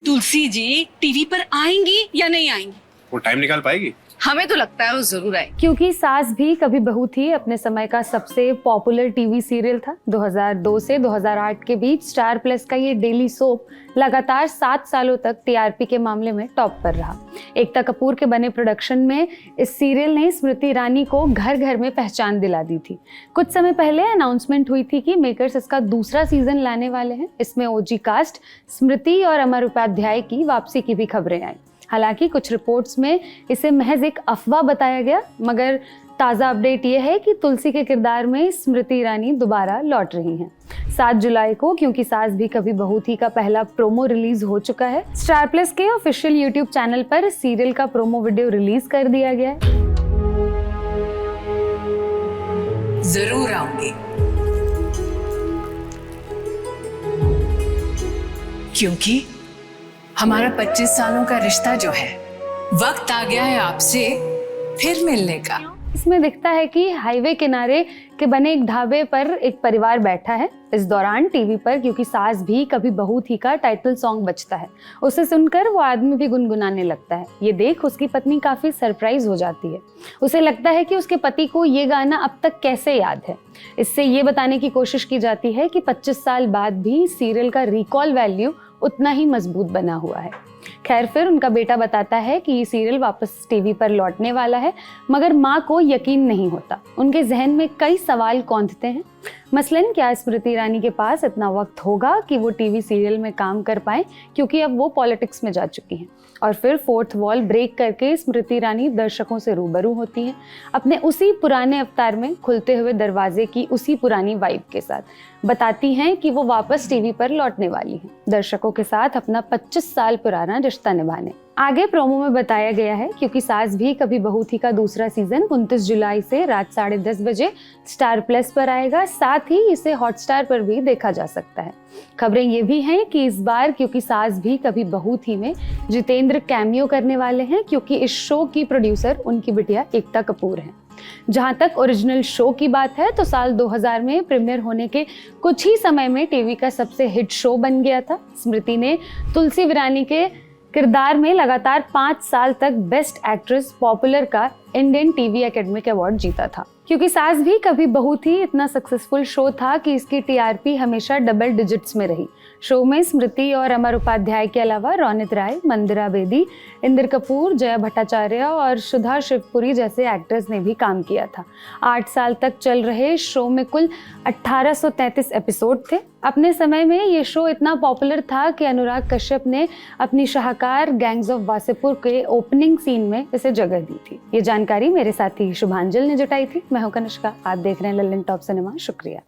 Tulsi ji TV पर आएंगी या नहीं आएंगी? वो टाइम निकाल पाएगी? हमें तो लगता है वो जरूर आएगी। क्योंकि सास भी कभी बहू थी अपने समय का सबसे पॉपुलर टीवी सीरियल था। 2002 से 2008 के बीच स्टार प्लस का ये डेली सोप लगातार 7 सालों तक टीआरपी के मामले में टॉप पर रहा। एकता कपूर के बने प्रोडक्शन में इस सीरियल ने स्मृति ईरानी को घर घर में पहचान दिला दी थी। कुछ समय पहले अनाउंसमेंट हुई थी कि मेकर्स इसका दूसरा सीजन लाने वाले हैं। इसमें ओजी कास्ट स्मृति और अमर उपाध्याय की वापसी की भी खबरें आई। हालांकि कुछ रिपोर्ट्स में इसे महज एक अफवाह बताया गया, मगर ताज़ा अपडेट ये है कि तुलसी के किरदार में स्मृति ईरानी दोबारा लौट रही हैं। 7 जुलाई को क्योंकि सास भी कभी बहू थी का पहला प्रोमो रिलीज हो चुका है। स्टार प्लस के ऑफिशियल यूट्यूब चैनल पर सीरियल का प्रोमो वीडियो रिलीज कर दिया गया है। जरूर आऊंगी, क्योंकि हमारा 25 सालों का रिश्ता जो है, वक्त आ गया है आपसे फिर मिलने का। इसमें दिखता है कि हाईवे किनारे के बने एक ढाबे पर एक परिवार बैठा है। इस दौरान टीवी पर क्योंकि सास भी कभी बहू थी का टाइटल सॉन्ग बजता है। उसे सुनकर वो आदमी भी गुनगुनाने लगता है। ये देख उसकी पत्नी काफी सरप्राइज हो जाती है। उसे लगता है कि उसके पति को ये गाना अब तक कैसे याद है। इससे ये बताने की कोशिश की जाती है कि 25 साल बाद भी सीरियल का रिकॉल वैल्यू उतना ही मजबूत बना हुआ है। खैर, फिर उनका बेटा बताता है कि ये सीरियल वापस टीवी पर लौटने वाला है, मगर माँ को यकीन नहीं होता। उनके जहन में कई सवाल कौंधते हैं। मसलन, क्या स्मृति ईरानी के पास इतना वक्त होगा कि वो टीवी सीरियल में काम कर पाए, क्योंकि अब वो पॉलिटिक्स में जा चुकी हैं। और फिर फोर्थ वॉल ब्रेक करके स्मृति ईरानी दर्शकों से रूबरू होती हैं, अपने उसी पुराने अवतार में, खुलते हुए दरवाजे की उसी पुरानी वाइब के साथ। बताती हैं कि वो वापस टीवी पर लौटने वाली हैं, दर्शकों के साथ अपना 25 साल पुराना रिश्ता निभाने। आगे प्रोमो में बताया गया है क्योंकि सास भी कभी बहू थी का दूसरा सीजन 29 जुलाई से रात 10:30 बजे स्टार प्लस पर आएगा। साथ ही इसे हॉटस्टार पर भी देखा जा सकता है। खबरें ये भी हैं कि इस बार क्योंकि सास भी कभी बहू थी में जितेंद्र कैमियो करने वाले हैं, क्योंकि इस शो की प्रोड्यूसर उनकी बिटिया एकता कपूर हैं। जहां तक ओरिजिनल शो की बात है तो साल 2000 में प्रीमियर होने के कुछ ही समय में टीवी का सबसे हिट शो बन गया था। स्मृति ने तुलसी ईरानी के किरदार में लगातार 5 साल तक बेस्ट एक्ट्रेस पॉपुलर का इंडियन टीवी एकेडमिक अवार्ड जीता था। क्योंकि सास भी कभी बहू थी इतना सक्सेसफुल शो था कि इसकी टीआरपी हमेशा डबल डिजिट्स में रही। शो में स्मृति और अमर उपाध्याय के अलावा रोनित राय, मंदिरा बेदी, इंद्र कपूर, जया भट्टाचार्य और सुधा शिवपुरी जैसे एक्टर्स ने भी काम किया था। 8 साल तक चल रहे शो में कुल 1833 एपिसोड थे। अपने समय में ये शो इतना पॉपुलर था कि अनुराग कश्यप ने अपनी शाहकार गैंग्स ऑफ वासेपुर के ओपनिंग सीन में इसे जगह दी थी। ये जानकारी मेरे साथी शुभांजल ने जुटाई थी। मैं हूं कनिष्का, आप देख रहे हैं लल्लन टॉप सिनेमा। शुक्रिया।